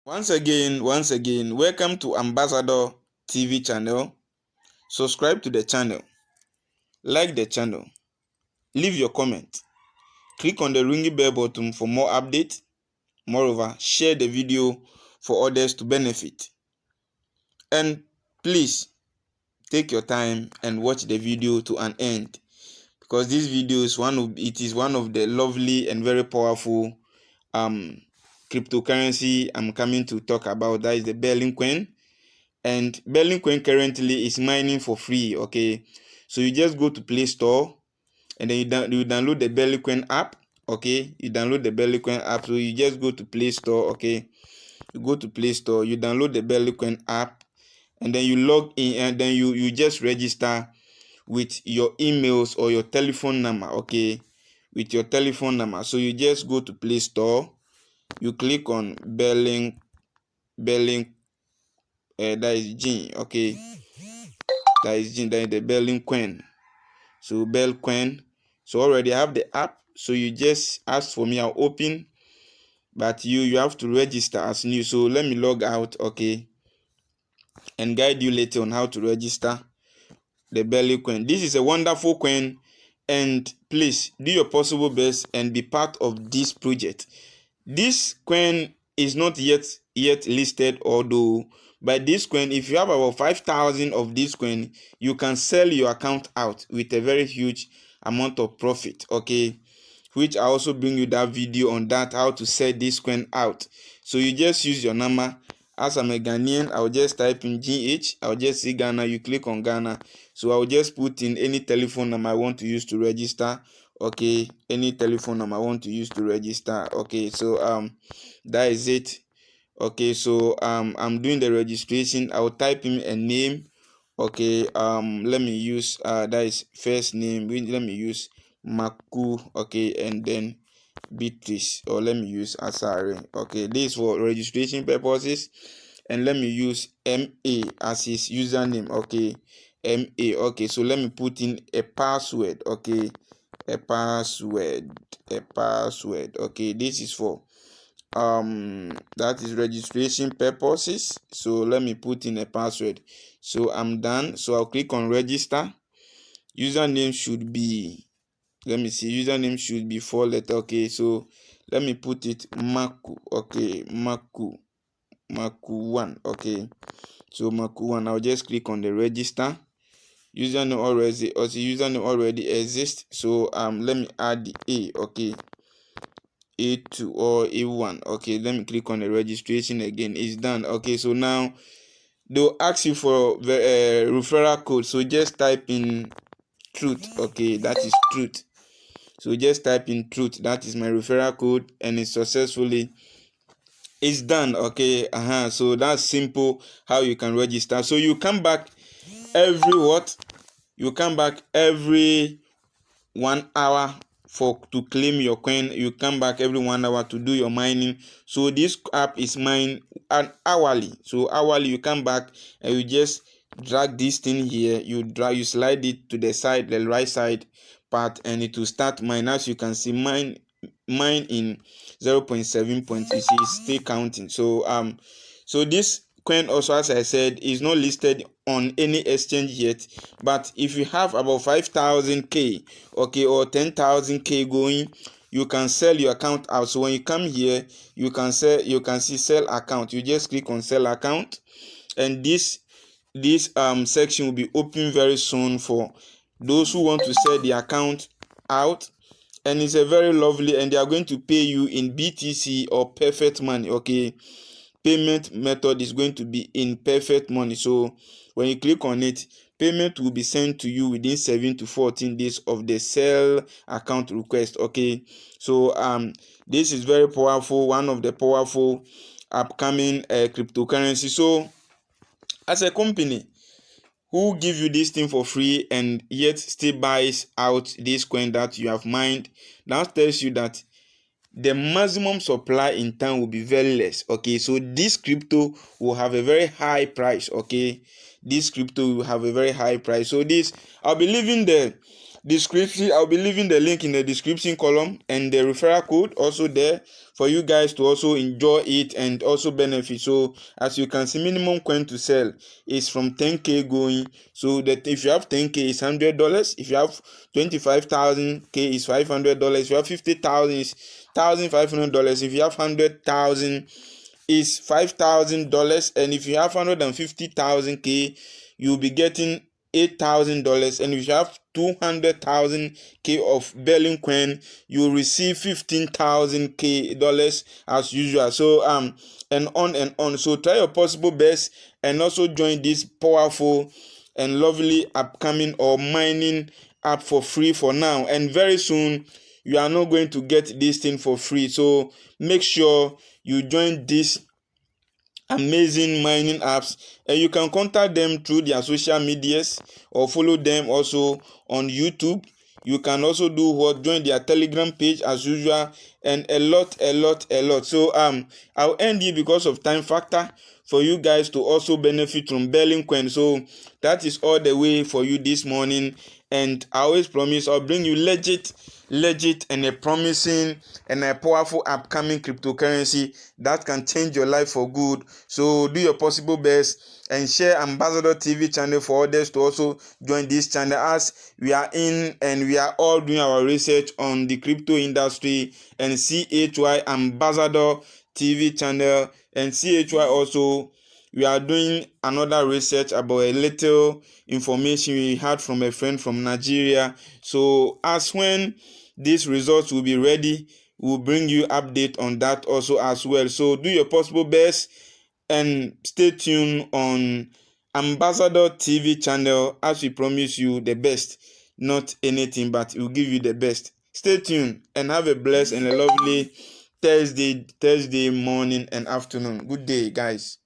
Once again, welcome to Ambassador TV channel. Subscribe to the channel, like the channel, leave your comment, click on the ringy bell button for more updates. Moreover, share the video for others to benefit. And please take your time and watch the video to an end, because this video is one of the lovely and very powerful cryptocurrency I'm coming to talk about. That is the Berlin coin. And Berlin coin currently is mining for free. Okay, so you just go to Play Store and then you download the Berlin coin app. Okay, you download the Berlin coin app. So you just go to Play Store. Okay, you go to Play Store, you download the Berlin coin app, and then you log in, and then you just register with your emails or your telephone number. Okay, with your telephone number. So you just go to Play Store, you click on Berlin that is Gene. Okay, that is Gene, that is the Berlin coin. So Berlin coin. So already I have the app, so you just ask for me, I'll open, but you have to register as new. So let me log out. Okay, and guide you later on how to register the Berlin coin. This is a wonderful coin, and please do your possible best and be part of this project. This coin is not yet listed, although by this coin, if you have about 5,000 of this coin, you can sell your account out with a very huge amount of profit. Okay, which I also bring you that video on that, how to sell this coin out. So you just use your number. As I'm a Ghanaian, I'll just type in GH. I'll just see Ghana. You click on Ghana. So I'll just put in any telephone number I want to use to register. Okay, any telephone number I want to use to register. Okay, so that is it. Okay, so I'm doing the registration. I'll type in a name. Okay, let me use that is first name. Let me use Maku. Okay, and then Beatrice, or let me use Asare. Okay, this is for registration purposes, and let me use MA as his username. Okay, MA. Okay, so let me put in a password. Okay, a password. Okay, this is for that is registration purposes. So let me put in a password. So I'm done. So I'll click on register. Username should be, let me see, username should be 4 letters. Okay, so let me put it Maku. Okay, Maku 1. Okay, so Maku 1. I'll just click on the register. Username already exists. So let me add the A. Okay, A2 or A1. Okay, let me click on the registration again. It's done. Okay, so now they'll ask you for the referral code. So just type in truth. Okay, that is truth. So just type in truth. That is my referral code, and it's done. Okay, so that's simple how you can register. So you come back every 1 hour to claim your coin. You come back every 1 hour to do your mining. So this app is mined hourly. So hourly you come back and you just drag this thing here. You slide it to the side, the right side part, and it will start mine. As you can see, mine in 0.7 points. You see it's still counting. So this coin also, as I said, is not listed on any exchange yet, but if you have about 5,000k, okay, or 10,000k going, you can sell your account out. So when you come here, you can see sell account. You just click on sell account, and this section will be open very soon for those who want to sell the account out. And it's a very lovely, and they are going to pay you in BTC or perfect money. Okay, payment method is going to be in perfect money. So when you click on it, payment will be sent to you within 7 to 14 days of the sell account request. Okay, so this is very powerful, one of the powerful upcoming cryptocurrency. So as a company who give you this thing for free and yet still buys out this coin that you have mined, that tells you that the maximum supply in time will be very less. Okay, so this crypto will have a very high price. Okay, this crypto will have a very high price. So this, I'll be leaving the description. I'll be leaving the link in the description column and the referral code also there for you guys to also enjoy it and also benefit. So as you can see, minimum coin to sell is from 10k going. So that if you have 10k is $100. If you have 25,000k is $500. If you have 50,000 is $1,500. If you have 100,000 is $5,000, and if you have 150,000k you'll be getting $8,000, and if you have 200,000k of Berlin coin you'll receive $15,000 as usual. So and on. So try your possible best and also join this powerful and lovely upcoming or mining app for free for now, and very soon you are not going to get this thing for free. So make sure you join this amazing mining apps, and you can contact them through their social medias or follow them also on YouTube. You can also do what, join their Telegram page as usual, and a lot. So I'll end here because of time factor for you guys to also benefit from Berlin coin. So that is all the way for you this morning, and I always promise I'll bring you legit and a promising and a powerful upcoming cryptocurrency that can change your life for good. So do your possible best and share Ambassador TV channel for others to also join this channel, as we are in and we are all doing our research on the crypto industry. And CHY Ambassador TV channel and CHY also, we are doing another research about a little information we had from a friend from Nigeria. So as when these results will be ready, we'll bring you update on that also as well. So do your possible best and stay tuned on Ambassador TV channel, as we promise you the best, not anything, but we'll give you the best. Stay tuned and have a blessed and a lovely Thursday morning and afternoon. Good day, guys.